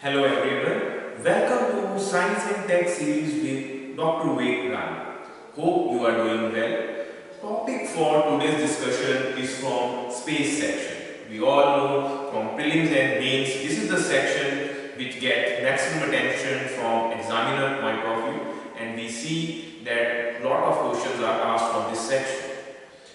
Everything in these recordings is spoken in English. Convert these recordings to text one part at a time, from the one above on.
Hello everyone, welcome to Science and Tech series with Dr. Vivek Rana. Hope you are doing well. Topic for today's discussion is from space section. We all know from prelims and mains, this is the section which gets maximum attention from examiner point of view, and we see that lot of questions are asked from this section.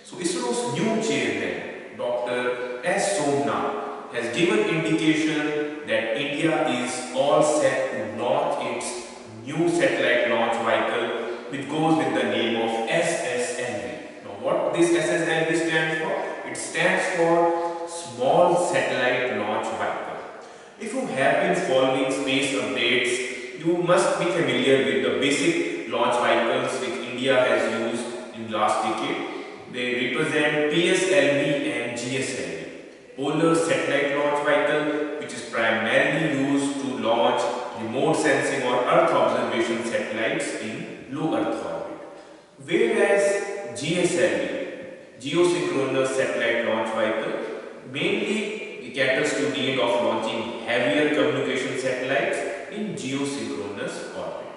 So ISRO's new chairman, Dr. S. Somnath, has given indication that India is all set to launch its new satellite launch vehicle, which goes with the name of SSLV. Now, what this SSLV stands for? It stands for Small Satellite Launch Vehicle. If you have been following space updates, you must be familiar with the basic launch vehicles which India has used in last decade. They represent PSLV and GSLV. Polar Satellite Launch Vehicle, which is primarily used to launch remote sensing or Earth observation satellites in low Earth orbit. Whereas GSLV, Geosynchronous Satellite Launch Vehicle, mainly caters to need of launching heavier communication satellites in geosynchronous orbit.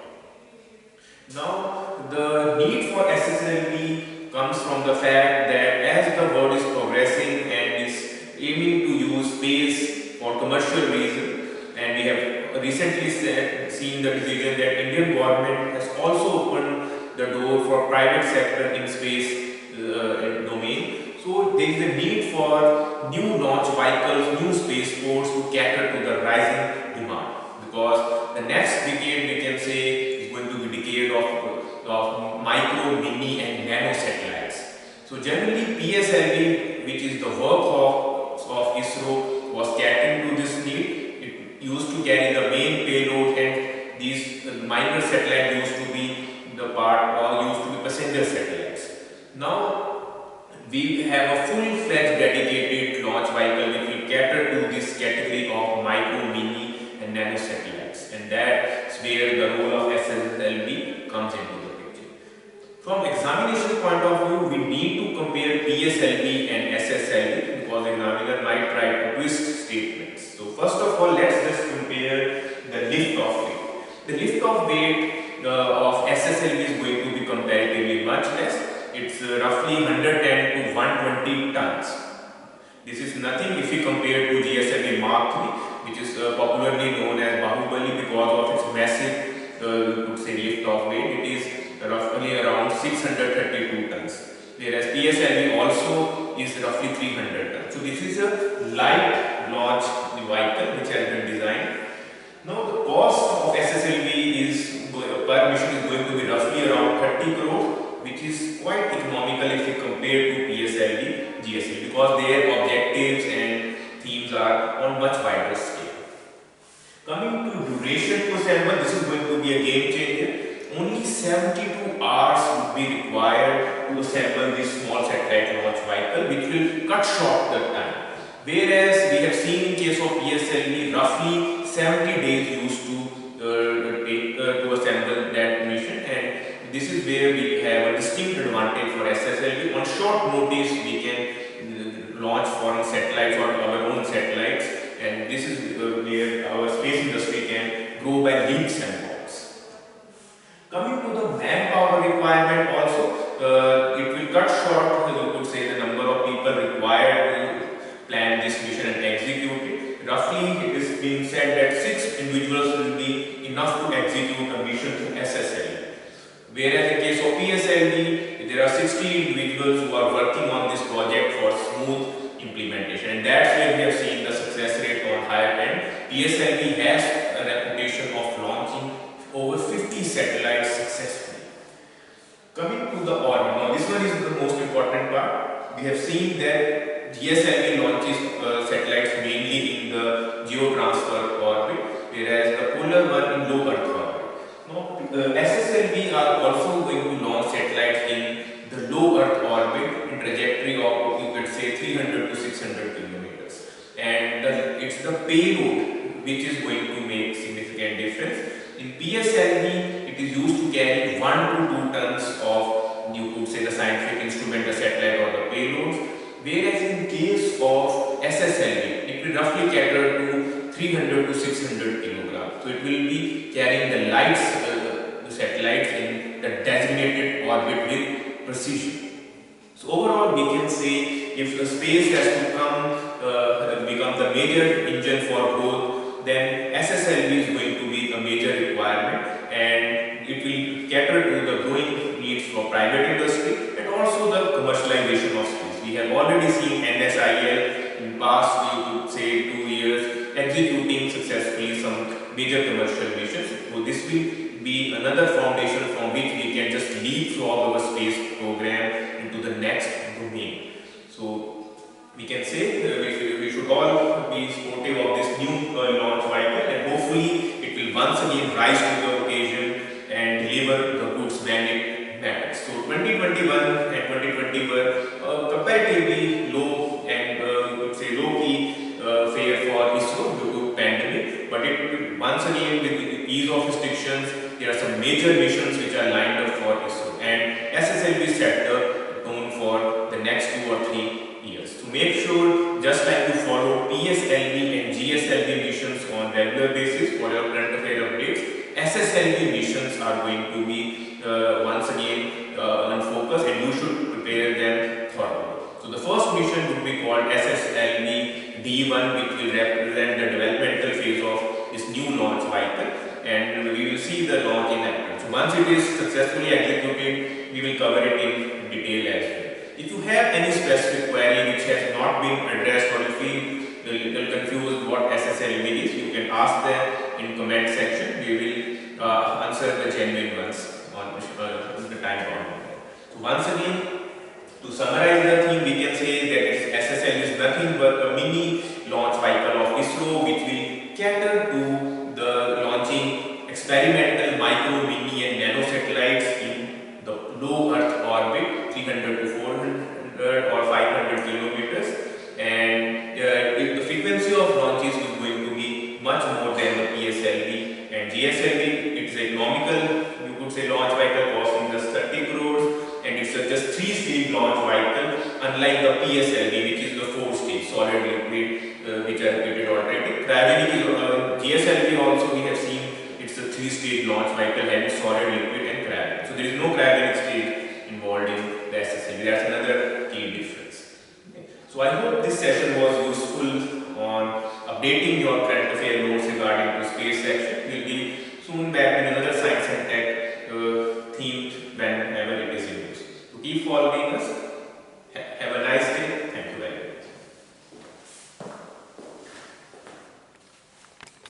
Now, the need for SSLV comes from the fact that as the world is progressing and is aiming to use space for commercial reasons, and we have recently seen the decision that Indian government has also opened the door for private sector in space domain. So there is a need for new launch vehicles, new spaceports to cater to the rising demand, because the next decade we can say is going to be decade of micro, mini and nano satellites. So generally PSLV, which is the work of ISRO, was catering to this need. It used to carry the main payload, and these minor satellites used to be the part or used to be passenger satellites. Now we have a full-fledged dedicated launch vehicle which will cater to this category of micro, mini and nano satellites, and that's where the role of SSLV comes into the picture. From examination point of view, we need to compare PSLV and SSLV because examiner might try to twist statements. So first of all, let's just compare the lift-off weight. The lift-off weight of SSLV is going to be comparatively much less. It's roughly 110 to 120 tons. This is nothing if we compare to GSLV Mark III, which is popularly known as Bahubali because of its massive, you could say, lift-off weight. It is roughly around 632 tons. Whereas PSLV also is roughly 300 tons. So this is a light launch vehicle which has been designed. Now the cost of SSLV is per mission is going to be roughly around 30 crore, which is quite economical if you compare to PSLV, GSLV, because their objectives and themes are on much wider scale. Coming to duration to assemble, this is going to be a game changer. Only 72 hours would be required to assemble this small satellite launch vehicle, which will cut short the time. Whereas we have seen in case of PSLV, roughly 70 days used to assemble that mission, and this is where we have a distinct advantage for SSLV. On short notice, we can launch foreign satellites or our own satellites, and this is where our space industry can grow by leaps and bounds. Coming to the manpower requirement also, it will cut short, you could say, the number of people required to plan this mission and execute it. Roughly, it is being said that 6 individuals will be enough to execute a mission to SSLV. Whereas in case of PSLV, there are 60 individuals who are working on this project for smooth implementation, and that's where we have seen the success rate on higher end. PSLV has a reputation of launching over 50 satellites successfully. Coming to the orbit, now this one is the most important part. We have seen that GSLV launches satellites mainly in the geotransfer orbit, whereas the polar one in low Earth orbit. Now, SSLV are also going to launch satellites in the low Earth orbit in trajectory of, you could say, 300 to 600 kilometers. And it's the payload which is going to make significant difference. In PSLV, it is used to carry 1 to 2 tons of, you could say, the scientific instrument, the satellite or the payloads. Whereas in case of SSLV, it will roughly cater to 3 300 to 600 kilograms. So it will be carrying the the satellites in the designated orbit with precision. So overall, we can say if the space has to become the major engine for growth, then SSLV is going to be a major requirement, and it will cater to the growing needs for private industry and also the commercialization of space. We have already seen NSIL in past, we could say 2 years, executing successfully some major commercial missions. So this will be another foundation from which we can just leapfrog our space program into the next domain. So we can say we should all be supportive of this new launch vehicle, and hopefully it will once again rise to the occasion and deliver the goods when it matters. So 2021 and 2020 were comparatively low and would say low key fare for ISRO due to pandemic, but it once again with the ease of restrictions, there are some major missions which are lined up for ISRO, and SSLV set the tone for the next 2 or 3 years. So make sure, just like you follow PSLV and GSLV missions on regular basis for your current affair updates, SSLV missions are going to be once again on focus, and you should prepare them thoroughly. So the first mission would be called SSLV D1, which will represent the developmental phase of this new launch vehicle, and we will see the launch in action. So once it is successfully executed, we will cover it in detail as well. If you have any specific query which has not been addressed, or you feel a little confused what SSLV is, you can ask them in comment section. We will answer the genuine ones on the time bound. So once again, to summarize the theme, we can say that SSLV is nothing but a mini launch vehicle of ISRO, which will cater to the launching experimental micro, mini and nano satellites in the low Earth orbit, 300 to 400 or 500 kilometers, and the frequency of launches is going to be much more than the PSLV and GSLV. It is economical, you could say, launch vehicle costing just 30 crores, and it's just 3-stage launch vehicle, unlike the PSLV, which is the 4-stage solid liquid, which I repeated already. DAINIK is GSLV also, we have seen it's a 3-stage launch vehicle having solid liquid and cryogenic. So there is no cryogenic stage involved in the SSLV. That's another key difference. Okay. So I hope this session was useful on updating your current